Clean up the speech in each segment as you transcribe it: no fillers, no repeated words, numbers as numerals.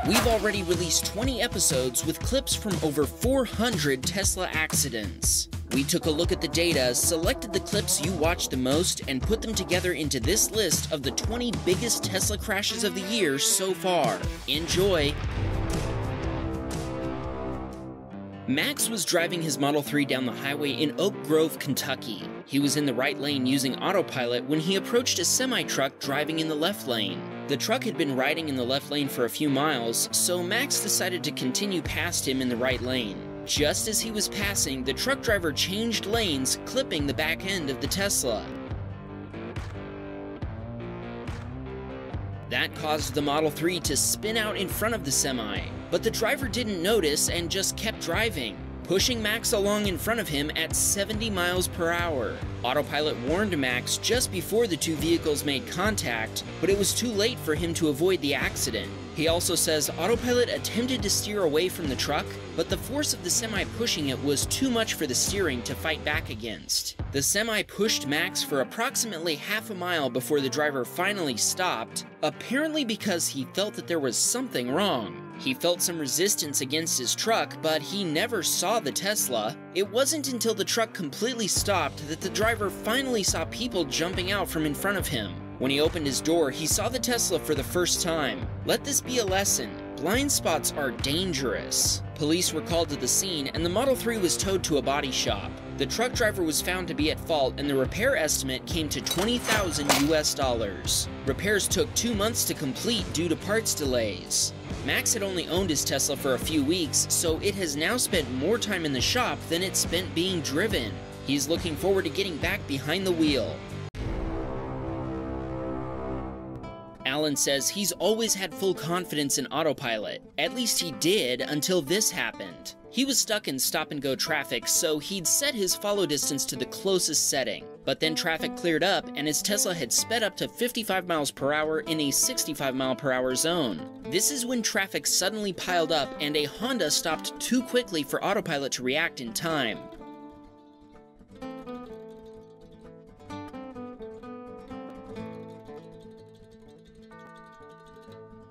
We've already released 20 episodes with clips from over 400 Tesla accidents. We took a look at the data, selected the clips you watched the most, and put them together into this list of the 20 biggest Tesla crashes of the year so far. Enjoy! Max was driving his Model 3 down the highway in Oak Grove, Kentucky. He was in the right lane using autopilot when he approached a semi-truck driving in the left lane. The truck had been riding in the left lane for a few miles, so Max decided to continue past him in the right lane. Just as he was passing, the truck driver changed lanes, clipping the back end of the Tesla. That caused the Model 3 to spin out in front of the semi, but the driver didn't notice and just kept driving, pushing Max along in front of him at 70 miles per hour. Autopilot warned Max just before the two vehicles made contact, but it was too late for him to avoid the accident. He also says Autopilot attempted to steer away from the truck, but the force of the semi pushing it was too much for the steering to fight back against. The semi pushed Max for approximately half a mile before the driver finally stopped, apparently because he felt that there was something wrong. He felt some resistance against his truck, but he never saw the Tesla. It wasn't until the truck completely stopped that the driver finally saw people jumping out from in front of him. When he opened his door, he saw the Tesla for the first time. Let this be a lesson. Blind spots are dangerous. Police were called to the scene, and the Model 3 was towed to a body shop. The truck driver was found to be at fault, and the repair estimate came to $20,000 US. Repairs took 2 months to complete due to parts delays. Max had only owned his Tesla for a few weeks, so it has now spent more time in the shop than it spent being driven. He's looking forward to getting back behind the wheel. Alan says he's always had full confidence in autopilot. At least he did until this happened. He was stuck in stop-and-go traffic, so he'd set his follow distance to the closest setting. But then traffic cleared up, and his Tesla had sped up to 55 miles per hour in a 65 mile per hour zone. This is when traffic suddenly piled up, and a Honda stopped too quickly for autopilot to react in time.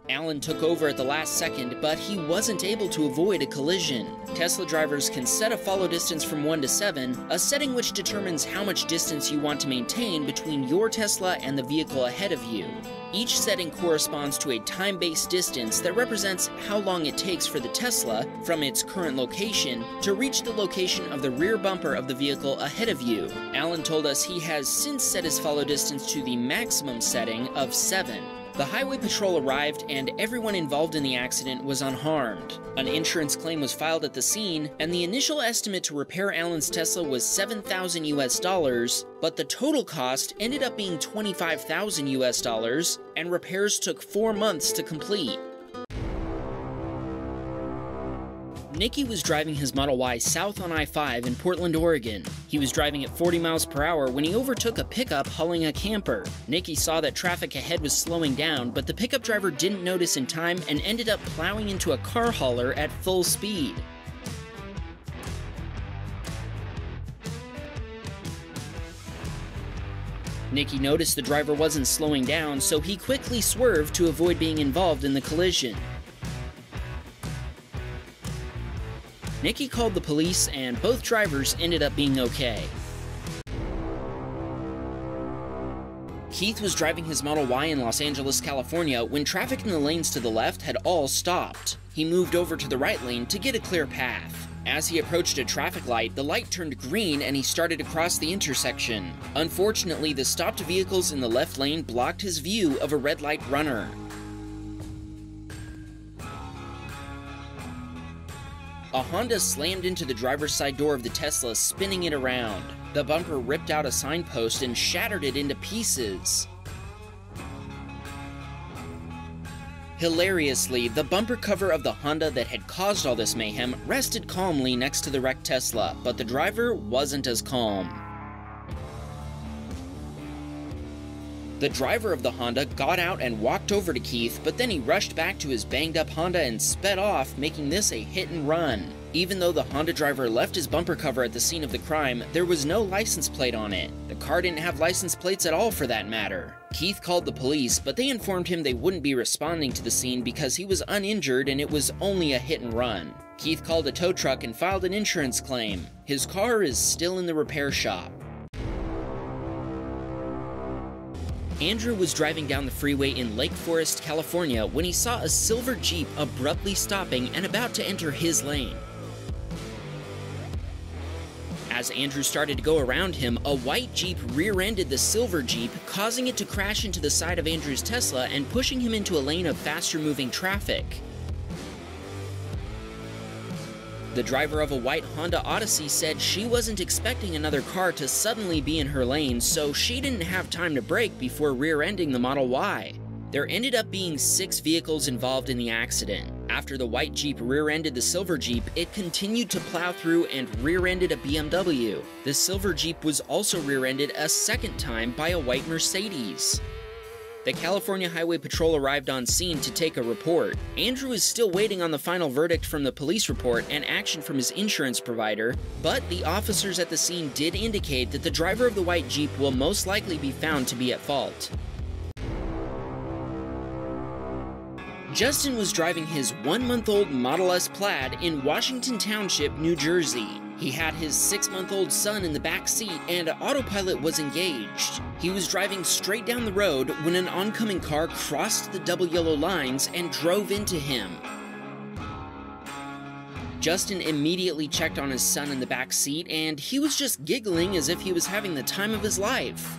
Alan took over at the last second, but he wasn't able to avoid a collision. Tesla drivers can set a follow distance from 1 to 7, a setting which determines how much distance you want to maintain between your Tesla and the vehicle ahead of you. Each setting corresponds to a time-based distance that represents how long it takes for the Tesla, from its current location, to reach the location of the rear bumper of the vehicle ahead of you. Alan told us he has since set his follow distance to the maximum setting of 7. The highway patrol arrived, and everyone involved in the accident was unharmed. An insurance claim was filed at the scene, and the initial estimate to repair Alan's Tesla was $7,000 US, but the total cost ended up being $25,000 US, and repairs took 4 months to complete. Nicky was driving his Model Y south on I-5 in Portland, Oregon. He was driving at 40 miles per hour when he overtook a pickup hauling a camper. Nicky saw that traffic ahead was slowing down, but the pickup driver didn't notice in time and ended up plowing into a car hauler at full speed. Nicky noticed the driver wasn't slowing down, so he quickly swerved to avoid being involved in the collision. Nicky called the police, and both drivers ended up being okay. Keith was driving his Model Y in Los Angeles, California, when traffic in the lanes to the left had all stopped. He moved over to the right lane to get a clear path. As he approached a traffic light, the light turned green and he started to cross the intersection. Unfortunately, the stopped vehicles in the left lane blocked his view of a red light runner. A Honda slammed into the driver's side door of the Tesla, spinning it around. The bumper ripped out a signpost and shattered it into pieces. Hilariously, the bumper cover of the Honda that had caused all this mayhem rested calmly next to the wrecked Tesla, but the driver wasn't as calm. The driver of the Honda got out and walked over to Keith, but then he rushed back to his banged-up Honda and sped off, making this a hit and run. Even though the Honda driver left his bumper cover at the scene of the crime, there was no license plate on it. The car didn't have license plates at all for that matter. Keith called the police, but they informed him they wouldn't be responding to the scene because he was uninjured and it was only a hit and run. Keith called a tow truck and filed an insurance claim. His car is still in the repair shop. Andrew was driving down the freeway in Lake Forest, California when he saw a silver Jeep abruptly stopping and about to enter his lane. As Andrew started to go around him, a white Jeep rear-ended the silver Jeep, causing it to crash into the side of Andrew's Tesla and pushing him into a lane of faster-moving traffic. The driver of a white Honda Odyssey said she wasn't expecting another car to suddenly be in her lane, so she didn't have time to brake before rear-ending the Model Y. There ended up being 6 vehicles involved in the accident. After the white Jeep rear-ended the silver Jeep, it continued to plow through and rear-ended a BMW. The silver Jeep was also rear-ended a second time by a white Mercedes. The California Highway Patrol arrived on scene to take a report. Andrew is still waiting on the final verdict from the police report and action from his insurance provider, but the officers at the scene did indicate that the driver of the white Jeep will most likely be found to be at fault. Justin was driving his 1-month-old Model S Plaid in Washington Township, New Jersey. He had his 6-month-old son in the back seat and autopilot was engaged. He was driving straight down the road when an oncoming car crossed the double yellow lines and drove into him. Justin immediately checked on his son in the back seat and he was just giggling as if he was having the time of his life.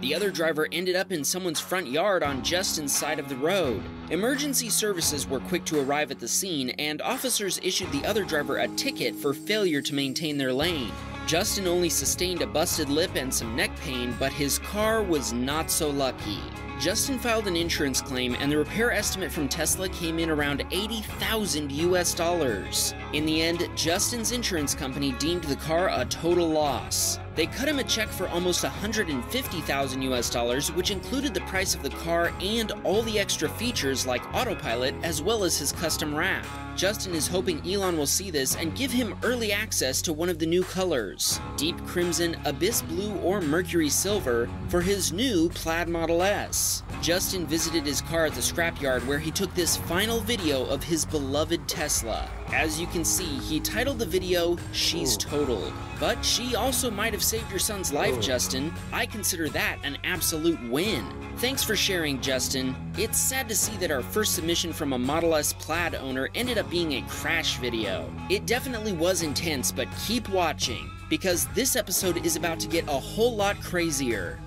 The other driver ended up in someone's front yard on Justin's side of the road. Emergency services were quick to arrive at the scene, and officers issued the other driver a ticket for failure to maintain their lane. Justin only sustained a busted lip and some neck pain, but his car was not so lucky. Justin filed an insurance claim, and the repair estimate from Tesla came in around $80,000 US. In the end, Justin's insurance company deemed the car a total loss. They cut him a check for almost $150,000 US, which included the price of the car and all the extra features like autopilot, as well as his custom wrap. Justin is hoping Elon will see this and give him early access to one of the new colors, Deep Crimson, Abyss Blue, or Mercury Silver, for his new Plaid Model S. Justin visited his car at the scrapyard where he took this final video of his beloved Tesla. As you can see, he titled the video, "She's Totaled." But she also might have saved your son's life, Justin. I consider that an absolute win. Thanks for sharing, Justin. It's sad to see that our first submission from a Model S Plaid owner ended up being a crash video. It definitely was intense, but keep watching, because this episode is about to get a whole lot crazier.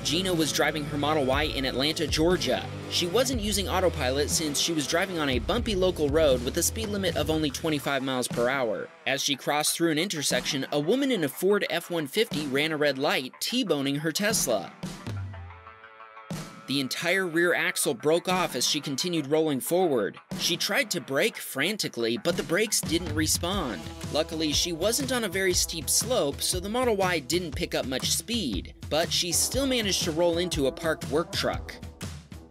Gina was driving her Model Y in Atlanta, Georgia. She wasn't using autopilot since she was driving on a bumpy local road with a speed limit of only 25 miles per hour. As she crossed through an intersection, a woman in a Ford F-150 ran a red light, T-boning her Tesla. The entire rear axle broke off as she continued rolling forward. She tried to brake frantically, but the brakes didn't respond. Luckily, she wasn't on a very steep slope, so the Model Y didn't pick up much speed, but she still managed to roll into a parked work truck.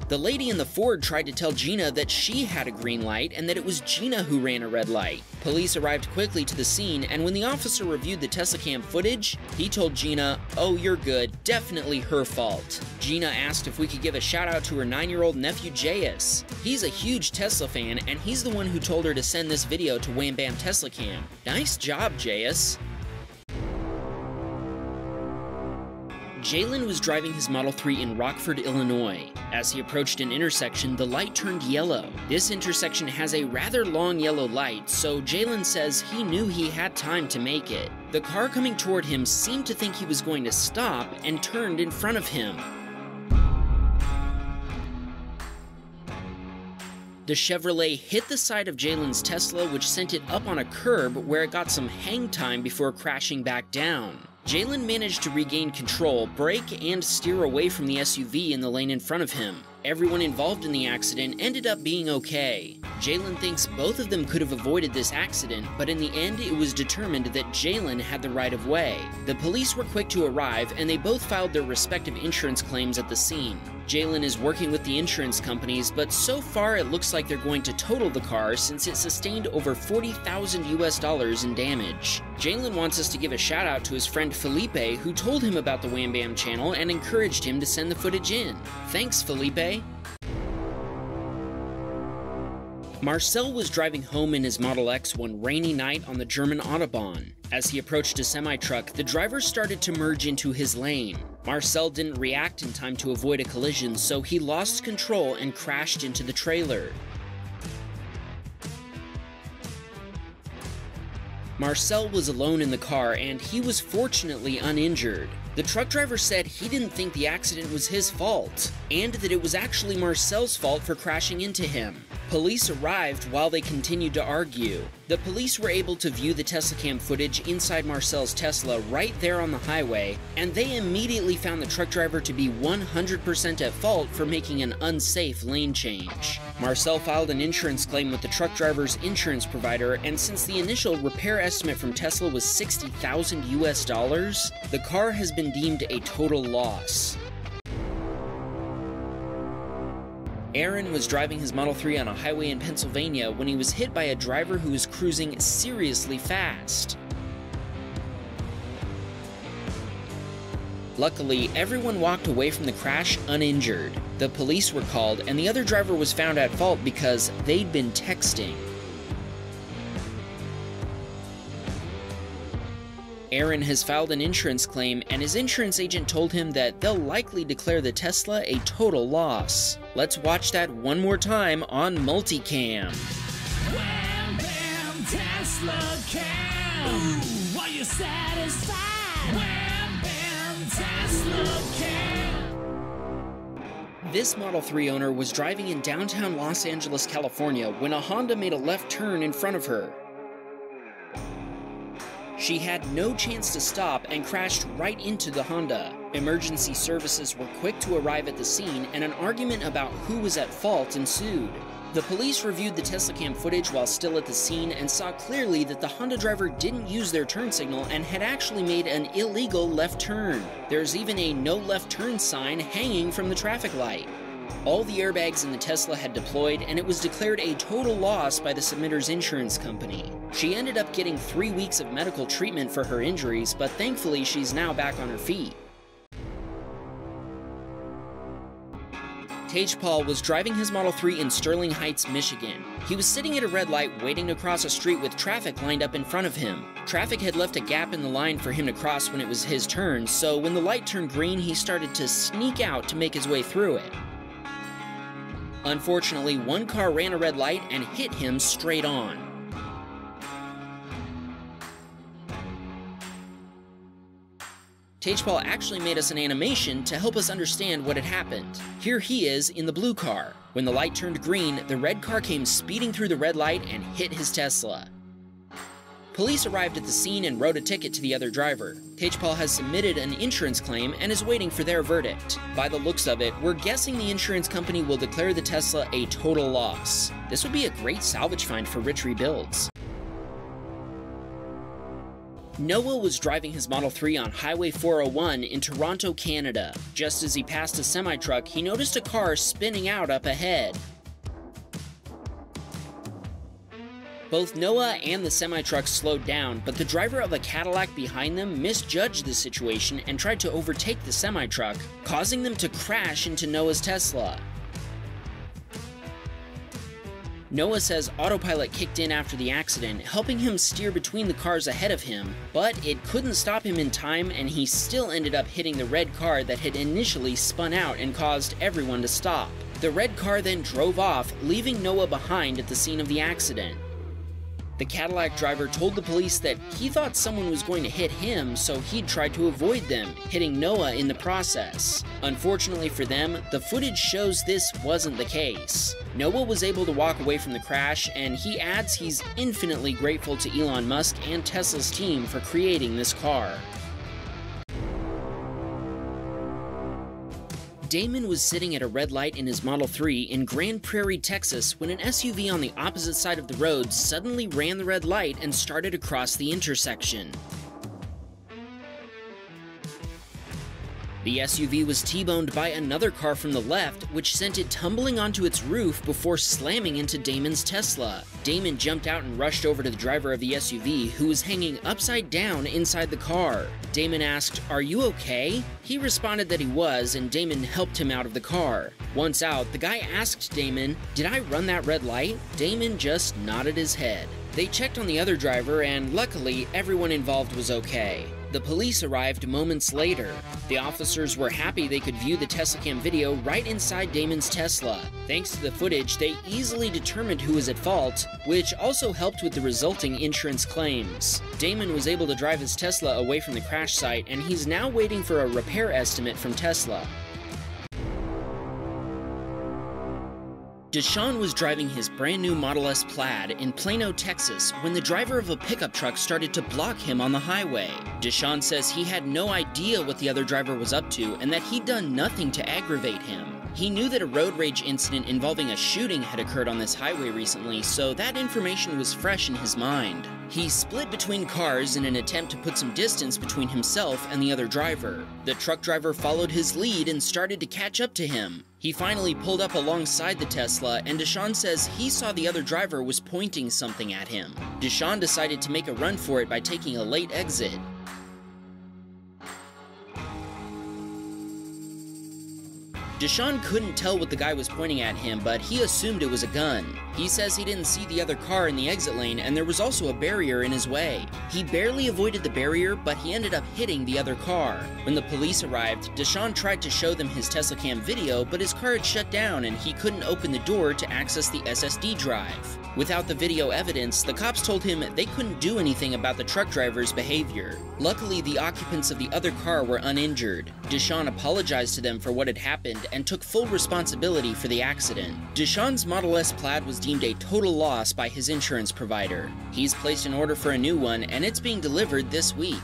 The lady in the Ford tried to tell Gina that she had a green light and that it was Gina who ran a red light. Police arrived quickly to the scene, and when the officer reviewed the Teslacam footage, he told Gina, "Oh, you're good, definitely her fault." Gina asked if we could give a shout out to her 9-year-old nephew J.S. He's a huge Tesla fan, and he's the one who told her to send this video to Wham Baam Teslacam. Nice job, J.S. Jalen was driving his Model 3 in Rockford, Illinois. As he approached an intersection, the light turned yellow. This intersection has a rather long yellow light, so Jalen says he knew he had time to make it. The car coming toward him seemed to think he was going to stop and turned in front of him. The Chevrolet hit the side of Jalen's Tesla, which sent it up on a curb where it got some hang time before crashing back down. Jalen managed to regain control, brake, and steer away from the SUV in the lane in front of him. Everyone involved in the accident ended up being okay. Jalen thinks both of them could have avoided this accident, but in the end it was determined that Jalen had the right of way. The police were quick to arrive, and they both filed their respective insurance claims at the scene. Jalen is working with the insurance companies, but so far it looks like they're going to total the car since it sustained over $40,000 in damage. Jalen wants us to give a shout out to his friend Felipe, who told him about the Wham Bam channel and encouraged him to send the footage in. Thanks, Felipe. Marcel was driving home in his Model X one rainy night on the German Autobahn. As he approached a semi-truck, the driver started to merge into his lane. Marcel didn't react in time to avoid a collision, so he lost control and crashed into the trailer. Marcel was alone in the car, and he was fortunately uninjured. The truck driver said he didn't think the accident was his fault, and that it was actually Marcel's fault for crashing into him. Police arrived while they continued to argue. The police were able to view the Teslacam footage inside Marcel's Tesla right there on the highway, and they immediately found the truck driver to be 100% at fault for making an unsafe lane change. Marcel filed an insurance claim with the truck driver's insurance provider, and since the initial repair estimate from Tesla was $60,000, the car has been deemed a total loss. Aaron was driving his Model 3 on a highway in Pennsylvania when he was hit by a driver who was cruising seriously fast. Luckily, everyone walked away from the crash uninjured. The police were called, and the other driver was found at fault because they'd been texting. Aaron has filed an insurance claim, and his insurance agent told him that they'll likely declare the Tesla a total loss. Let's watch that one more time on multicam. Wham Baam Teslacam. Ooh, are you satisfied? Wham Baam Teslacam. This Model 3 owner was driving in downtown Los Angeles, California, when a Honda made a left turn in front of her. She had no chance to stop and crashed right into the Honda. Emergency services were quick to arrive at the scene, and an argument about who was at fault ensued. The police reviewed the Teslacam footage while still at the scene and saw clearly that the Honda driver didn't use their turn signal and had actually made an illegal left turn. There's even a no left turn sign hanging from the traffic light. All the airbags in the Tesla had deployed, and it was declared a total loss by the submitter's insurance company. She ended up getting 3 weeks of medical treatment for her injuries, but thankfully she's now back on her feet. Paul was driving his Model 3 in Sterling Heights, Michigan. He was sitting at a red light waiting to cross a street with traffic lined up in front of him. Traffic had left a gap in the line for him to cross when it was his turn, so when the light turned green, he started to sneak out to make his way through it. Unfortunately, one car ran a red light and hit him straight on. Paul actually made us an animation to help us understand what had happened. Here he is in the blue car. When the light turned green, the red car came speeding through the red light and hit his Tesla. Police arrived at the scene and wrote a ticket to the other driver. Paul has submitted an insurance claim and is waiting for their verdict. By the looks of it, we're guessing the insurance company will declare the Tesla a total loss. This would be a great salvage find for rich rebuilds. Noah was driving his Model 3 on Highway 401 in Toronto, Canada. Just as he passed a semi-truck, he noticed a car spinning out up ahead. Both Noah and the semi-truck slowed down, but the driver of a Cadillac behind them misjudged the situation and tried to overtake the semi-truck, causing them to crash into Noah's Tesla. Noah says autopilot kicked in after the accident, helping him steer between the cars ahead of him, but it couldn't stop him in time, and he still ended up hitting the red car that had initially spun out and caused everyone to stop. The red car then drove off, leaving Noah behind at the scene of the accident. The Cadillac driver told the police that he thought someone was going to hit him, so he'd tried to avoid them, hitting Noah in the process. Unfortunately for them, the footage shows this wasn't the case. Noah was able to walk away from the crash, and he adds he's infinitely grateful to Elon Musk and Tesla's team for creating this car. Damon was sitting at a red light in his Model 3 in Grand Prairie, Texas, when an SUV on the opposite side of the road suddenly ran the red light and started across the intersection. The SUV was T-boned by another car from the left, which sent it tumbling onto its roof before slamming into Damon's Tesla. Damon jumped out and rushed over to the driver of the SUV, who was hanging upside down inside the car. Damon asked, "Are you okay?" He responded that he was, and Damon helped him out of the car. Once out, the guy asked Damon, "Did I run that red light?" Damon just nodded his head. They checked on the other driver, and luckily, everyone involved was okay. The police arrived moments later. The officers were happy they could view the Teslacam video right inside Damon's Tesla. Thanks to the footage, they easily determined who was at fault, which also helped with the resulting insurance claims. Damon was able to drive his Tesla away from the crash site, and he's now waiting for a repair estimate from Tesla. Deshaun was driving his brand new Model S Plaid in Plano, Texas, when the driver of a pickup truck started to block him on the highway. Deshaun says he had no idea what the other driver was up to and that he'd done nothing to aggravate him. He knew that a road rage incident involving a shooting had occurred on this highway recently, so that information was fresh in his mind. He split between cars in an attempt to put some distance between himself and the other driver. The truck driver followed his lead and started to catch up to him. He finally pulled up alongside the Tesla, and Deshaun says he saw the other driver was pointing something at him. Deshaun decided to make a run for it by taking a late exit. Deshaun couldn't tell what the guy was pointing at him, but he assumed it was a gun. He says he didn't see the other car in the exit lane, and there was also a barrier in his way. He barely avoided the barrier, but he ended up hitting the other car. When the police arrived, Deshaun tried to show them his Teslacam video, but his car had shut down and he couldn't open the door to access the SSD drive. Without the video evidence, the cops told him they couldn't do anything about the truck driver's behavior. Luckily, the occupants of the other car were uninjured. Deshaun apologized to them for what had happened and took full responsibility for the accident. Deshaun's Model S Plaid was deemed a total loss by his insurance provider. He's placed an order for a new one, and it's being delivered this week.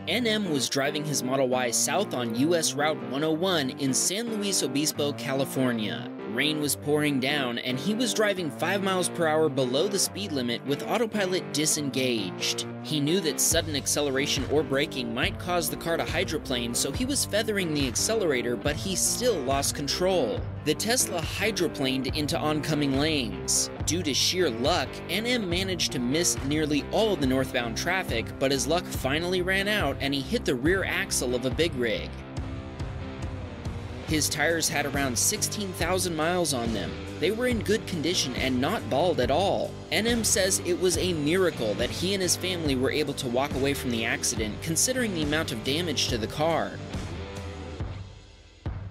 NM was driving his Model Y south on US Route 101 in San Luis Obispo, California. Rain was pouring down, and he was driving 5 miles per hour below the speed limit with autopilot disengaged. He knew that sudden acceleration or braking might cause the car to hydroplane, so he was feathering the accelerator, but he still lost control. The Tesla hydroplaned into oncoming lanes. Due to sheer luck, NM managed to miss nearly all of the northbound traffic, but his luck finally ran out and he hit the rear axle of a big rig. His tires had around 16,000 miles on them. They were in good condition and not bald at all. NM says it was a miracle that he and his family were able to walk away from the accident, considering the amount of damage to the car.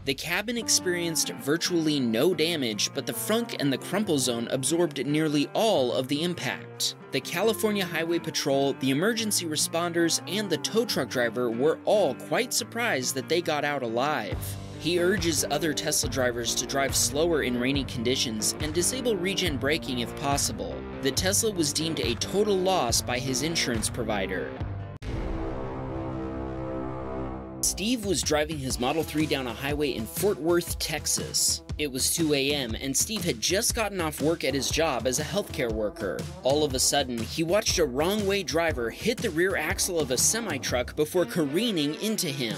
The cabin experienced virtually no damage, but the frunk and the crumple zone absorbed nearly all of the impact. The California Highway Patrol, the emergency responders, and the tow truck driver were all quite surprised that they got out alive. He urges other Tesla drivers to drive slower in rainy conditions and disable regen braking if possible. The Tesla was deemed a total loss by his insurance provider. Steve was driving his Model 3 down a highway in Fort Worth, Texas. It was 2 a.m. and Steve had just gotten off work at his job as a healthcare worker. All of a sudden, he watched a wrong-way driver hit the rear axle of a semi-truck before careening into him.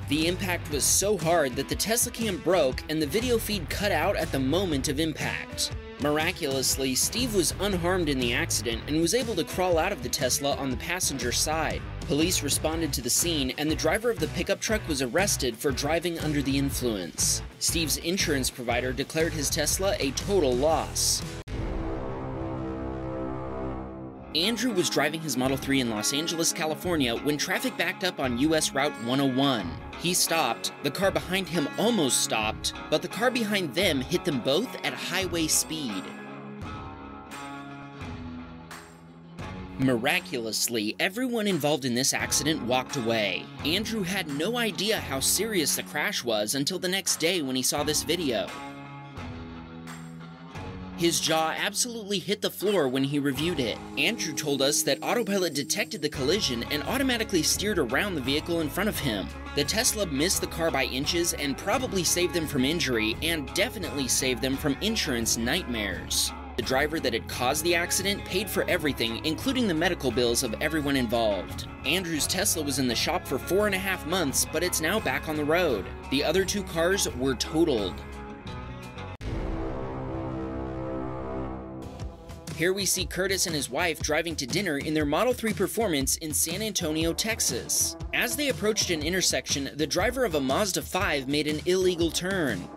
The impact was so hard that the Teslacam broke and the video feed cut out at the moment of impact. Miraculously, Steve was unharmed in the accident and was able to crawl out of the Tesla on the passenger side. Police responded to the scene, and the driver of the pickup truck was arrested for driving under the influence. Steve's insurance provider declared his Tesla a total loss. Andrew was driving his Model 3 in Los Angeles, California when traffic backed up on US Route 101. He stopped, the car behind him almost stopped, but the car behind them hit them both at highway speed. Miraculously, everyone involved in this accident walked away. Andrew had no idea how serious the crash was until the next day when he saw this video. His jaw absolutely hit the floor when he reviewed it. Andrew told us that autopilot detected the collision and automatically steered around the vehicle in front of him. The Tesla missed the car by inches and probably saved them from injury, and definitely saved them from insurance nightmares. The driver that had caused the accident paid for everything, including the medical bills of everyone involved. Andrew's Tesla was in the shop for 4.5 months, but it's now back on the road. The other 2 cars were totaled. Here we see Curtis and his wife driving to dinner in their Model 3 Performance in San Antonio, Texas. As they approached an intersection, the driver of a Mazda 5 made an illegal turn.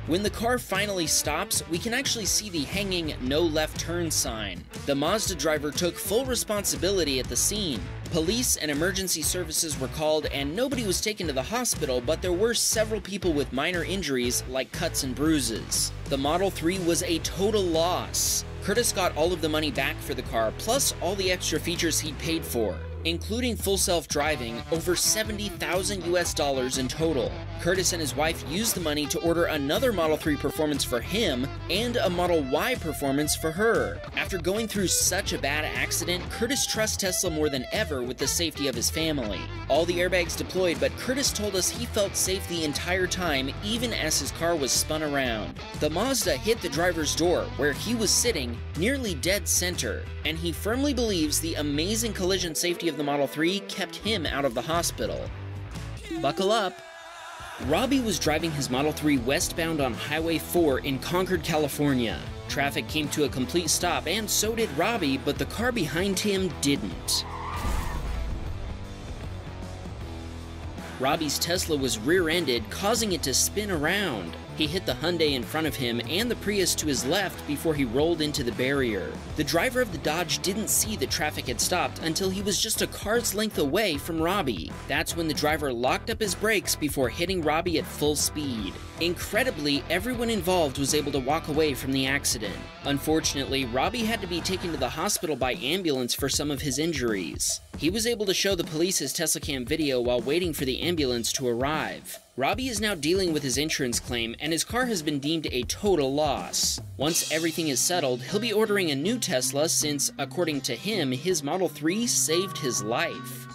When the car finally stops, we can actually see the hanging "No Left Turn" sign. The Mazda driver took full responsibility at the scene. Police and emergency services were called and nobody was taken to the hospital, but there were several people with minor injuries like cuts and bruises. The Model 3 was a total loss. Curtis got all of the money back for the car, plus all the extra features he'd paid for, including full self-driving, over $70,000 US in total. Curtis and his wife used the money to order another Model 3 Performance for him and a Model Y Performance for her. After going through such a bad accident, Curtis trusts Tesla more than ever with the safety of his family. All the airbags deployed, but Curtis told us he felt safe the entire time, even as his car was spun around. The Mazda hit the driver's door, where he was sitting, nearly dead center, and he firmly believes the amazing collision safety of the Model 3 kept him out of the hospital. Buckle up! Robbie was driving his Model 3 westbound on Highway 4 in Concord, California. Traffic came to a complete stop, and so did Robbie, but the car behind him didn't. Robbie's Tesla was rear-ended, causing it to spin around. He hit the Hyundai in front of him and the Prius to his left before he rolled into the barrier. The driver of the Dodge didn't see the traffic had stopped until he was just a car's length away from Robbie. That's when the driver locked up his brakes before hitting Robbie at full speed. Incredibly, everyone involved was able to walk away from the accident. Unfortunately, Robbie had to be taken to the hospital by ambulance for some of his injuries. He was able to show the police his Teslacam video while waiting for the ambulance to arrive. Robbie is now dealing with his insurance claim, and his car has been deemed a total loss. Once everything is settled, he'll be ordering a new Tesla since, according to him, his Model 3 saved his life.